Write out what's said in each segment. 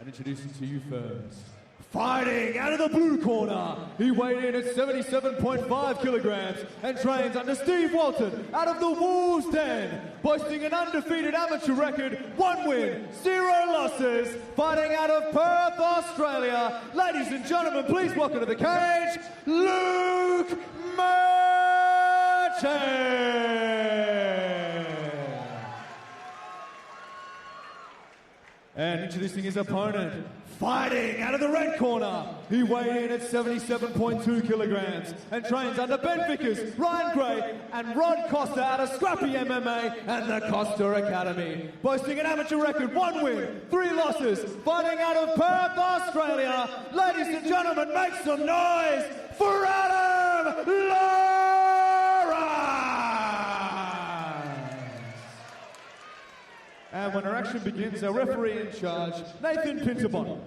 introducing to you first, fighting out of the blue corner, he weighed in at 77.5 kilograms and trains under Steve Walton out of the Wolves Den, boasting an undefeated amateur record, 1 win, 0 losses, fighting out of Perth, Australia. Ladies and gentlemen, please welcome to the cage, Luke Matchitt. And introducing his opponent, fighting out of the red corner, he weighed in at 77.2 kilograms and trains under Ben Vickers, Ryan Gray and Rod Costa out of Scrappy MMA and the Costa Academy, boasting an amateur record, 1 win, 3 losses, fighting out of Perth, Australia. Ladies and gentlemen, make some noise for Adam Lawrence! And when our action begins, our referee in charge, Nathan Pinterbonner.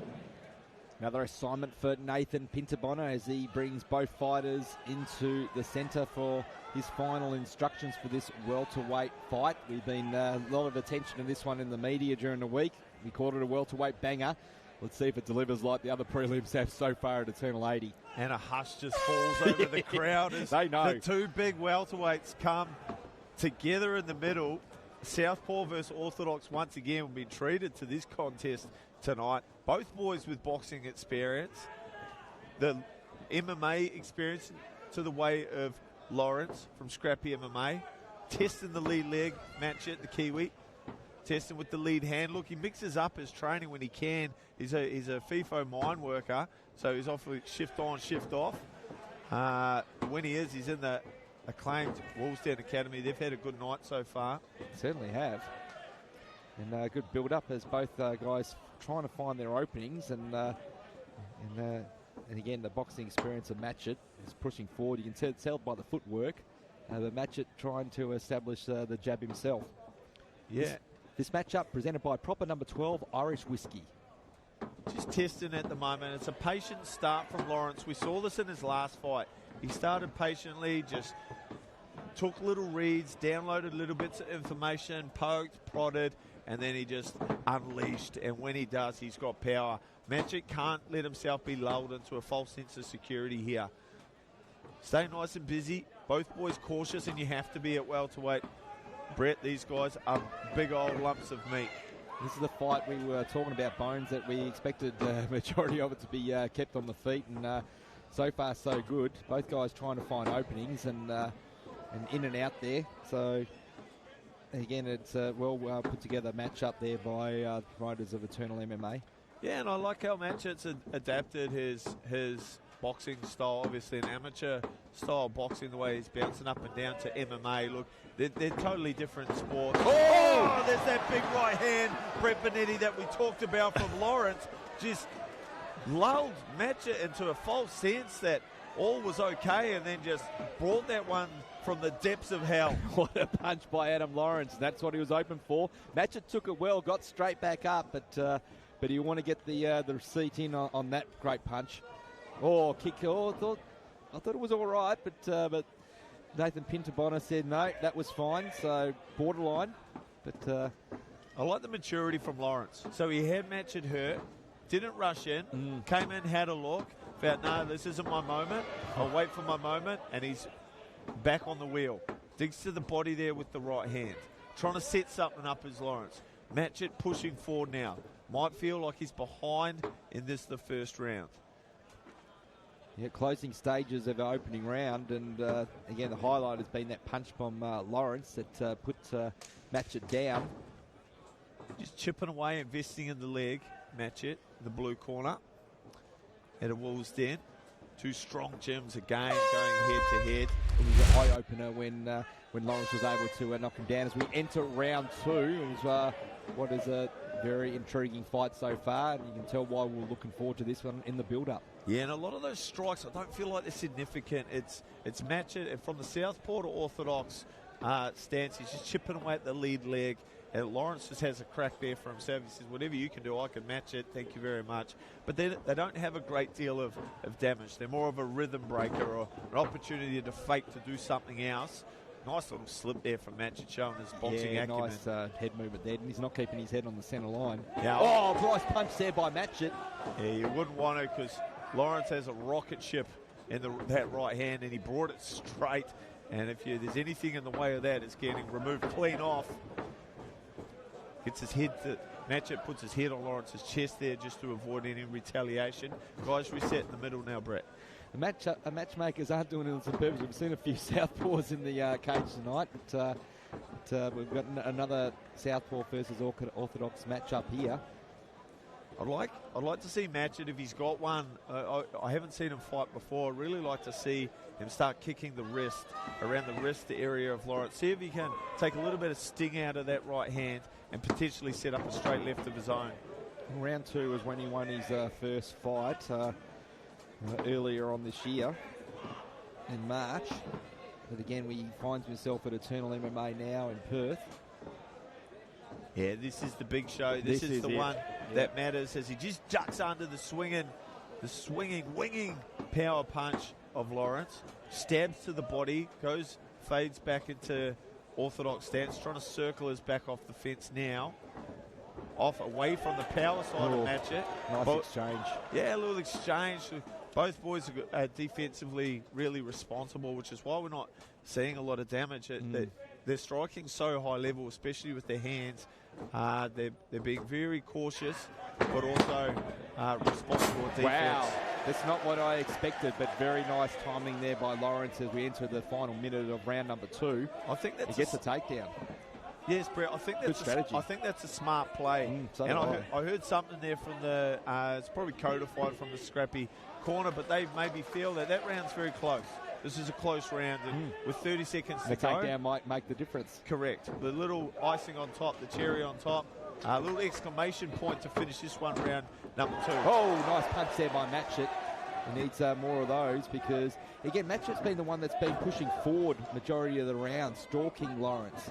Another assignment for Nathan Pinterbonner as he brings both fighters into the centre for his final instructions for this welterweight fight. We've been a lot of attention to this one in the media during the week. We called it a welterweight banger. Let's see if it delivers like the other prelims have so far at Eternal 80. And a hush just falls over the crowd as they know. The two big welterweights come together in the middle. Southpaw versus Orthodox once again will be treated to this contest tonight. Both boys with boxing experience. The MMA experience to the way of Lawrence from Scrappy MMA. Testing the lead leg, Matchitt, the Kiwi. Testing with the lead hand. Look, he mixes up his training when he can. He's a FIFO mine worker, so he's often shift on, shift off. When he is, he's in the acclaimed Wolves Den Academy. They've had a good night so far. Certainly have. And good build-up as both guys trying to find their openings. And again, the boxing experience of Matchitt is pushing forward. You can tell by the footwork. But Matchitt trying to establish the jab himself. Yeah. This matchup presented by Proper Number 12 Irish Whiskey. Just testing at the moment. It's a patient start from Lawrence. We saw this in his last fight. He started patiently, just took little reads, downloaded little bits of information, poked, prodded, and then he just unleashed. And when he does, he's got power. Matchitt can't let himself be lulled into a false sense of security here. Stay nice and busy. Both boys cautious, and you have to be at welterweight. Brett, these guys are big old lumps of meat. This is the fight we were talking about, Bones, that we expected the majority of it to be kept on the feet, and so far so good. Both guys trying to find openings and in and out there. So again, it's a well put together match-up there by riders of Eternal MMA. Yeah, and I like how Matchitt's adapted his boxing style, obviously an amateur style boxing, the way he's bouncing up and down to MMA. Look, they're totally different sports. Oh, there's that big right hand, Brett Benetti, that we talked about from Lawrence. Just lulled Matchitt into a false sense that all was okay, and then just brought that one from the depths of hell. What a punch by Adam Lawrence. That's what he was open for. Matchitt took it well, got straight back up, but you want to get the receipt in on that great punch. Oh, kick! Oh, I thought it was all right, but Nathan Pinterbonner said no, that was fine. So borderline, but I like the maturity from Lawrence. So he had Matchitt hurt, didn't rush in, came in, had a look, felt no, this isn't my moment. I'll wait for my moment, and he's back on the wheel. Digs to the body there with the right hand, trying to set something up as Lawrence. Matchitt pushing forward now. Might feel like he's behind in the first round. Yeah, closing stages of our opening round, and again the highlight has been that punch from Lawrence that put Matchitt down. Just chipping away, investing in the leg, Matchitt, the blue corner, at a Wolves Den. Two strong gyms again, going head to head. It was an eye-opener when Lawrence was able to knock him down. As we enter round 2, it was what is a very intriguing fight so far, and you can tell why we're looking forward to this one in the build-up. Yeah, and a lot of those strikes, I don't feel like they're significant. It's Matchitt, and from the southpaw to orthodox stance, he's just chipping away at the lead leg. And Lawrence just has a crack there for himself. He says, whatever you can do, I can match it. Thank you very much. But they don't have a great deal of damage. They're more of a rhythm breaker or an opportunity to fake to do something else. Nice little slip there from Matchitt, showing his boxing acumen. Nice head movement there. And he's not keeping his head on the centre line. Yeah. Oh, nice punch there by Matchitt. Yeah, you wouldn't want to, because Lawrence has a rocket ship in that right hand, and he brought it straight. And if there's anything in the way of that, it's getting removed clean off. Gets his head Matchitt puts his head on Lawrence's chest there just to avoid any retaliation. Guys, reset in the middle now, Brett. The matchmakers aren't doing it on some purpose. We've seen a few southpaws in the cage tonight, but we've got another southpaw versus orthodox match-up here. I'd like to see Matchitt if he's got one. I haven't seen him fight before. I'd really like to see him start kicking the wrist, around the wrist area of Lawrence. See if he can take a little bit of sting out of that right hand and potentially set up a straight left of his own. Round 2 was when he won his first fight earlier on this year in March. But again, he finds himself at Eternal MMA now in Perth. Yeah, this is the big show. This is the one that matters, as he just ducks under the swinging, winging power punch of Lawrence. Stabs to the body, fades back into orthodox stance, trying to circle his back off the fence now. Away from the power side of Matchitt. Nice exchange. Yeah, a little exchange. Both boys are defensively really responsible, which is why we're not seeing a lot of damage. They're striking so high level, especially with their hands. They're being very cautious, but also responsible defense. Wow, that's not what I expected, but very nice timing there by Lawrence as we enter the final minute of round number 2. I think he gets a takedown. Yes, Brett, I think that's a smart play. I heard something there from the, it's probably codified from the scrappy corner, but they made me feel that round's very close. This is a close round, and with 30 seconds to go. The takedown might make the difference. Correct. The little icing on top, the cherry on top, a little exclamation point to finish this one, round number 2. Oh, nice punch there by Matchitt. He needs more of those because, again, Matchitt's been the one that's been pushing forward majority of the round, stalking Lawrence.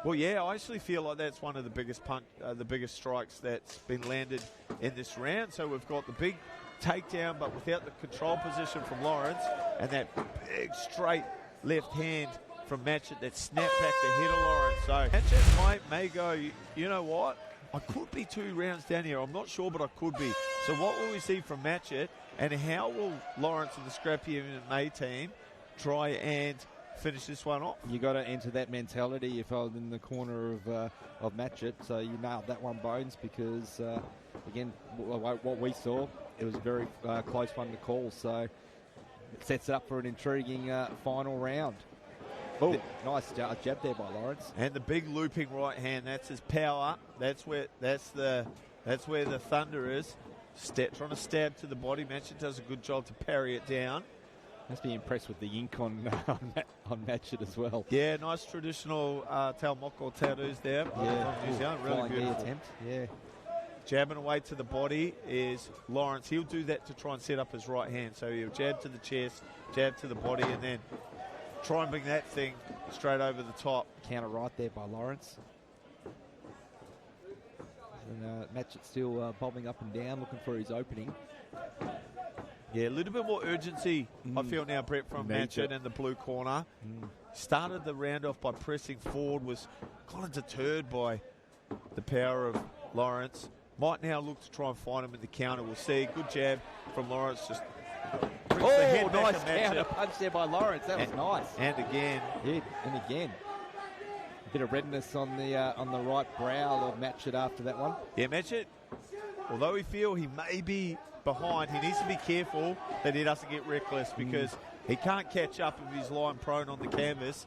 Well, yeah, I actually feel like that's one of the biggest strikes that's been landed in this round. So we've got the big takedown, but without the control position from Lawrence, and that big straight left hand from Matchitt that snapped back the head of Lawrence. So Matchitt may go, you know what? I could be 2 rounds down here. I'm not sure, but I could be. So what will we see from Matchitt, and how will Lawrence and the Scrappy MMA team try and finish this one off? You got to enter that mentality if I was in the corner of Matchitt. So you nailed that one, Bones, because again, what we saw, it was a very close one to call. So it sets it up for an intriguing final round. Oh, nice jab there by Lawrence. And the big looping right hand, that's his power. That's where the thunder is. Trying to stab to the body. Matchitt does a good job to parry it down. Must be impressed with the ink on Matchitt as well. Yeah, nice traditional tau moko tattoos there from New Zealand. Really beautiful attempt. Yeah. Jabbing away to the body is Lawrence. He'll do that to try and set up his right hand. So he'll jab to the chest, jab to the body, and then try and bring that thing straight over the top. Counter right there by Lawrence. And Matchitt still bobbing up and down, looking for his opening. Yeah, a little bit more urgency, I feel now, Brett, from Matchitt in the blue corner. Started the round off by pressing forward, was kind of deterred by the power of Lawrence. Might now look to try and find him in the counter. We'll see. Good jab from Lawrence. Just brings the head back nice counter punch there by Lawrence. That was nice. And again. Yeah, and again. A bit of redness on the right brow of Matchitt after that one. Yeah, Matchitt, although we feel he may be behind, he needs to be careful that he doesn't get reckless, because he can't catch up if he's lying prone on the canvas.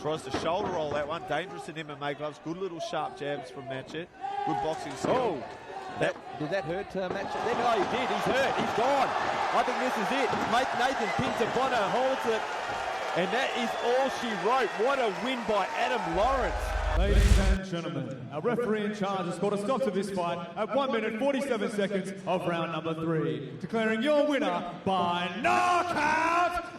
Tries to shoulder roll that one. Dangerous in MMA gloves. Good little sharp jabs from Matchitt. Good boxing skill. Did that hurt Matchitt? No, he did. He's hurt. He's gone. I think this is it. Nathan Pintabona holds it. And that is all she wrote. What a win by Adam Lawrence. Ladies and gentlemen, our referee in charge has called a stop to this fight at 1 minute 47 seconds of round number 3, declaring your winner by knockout,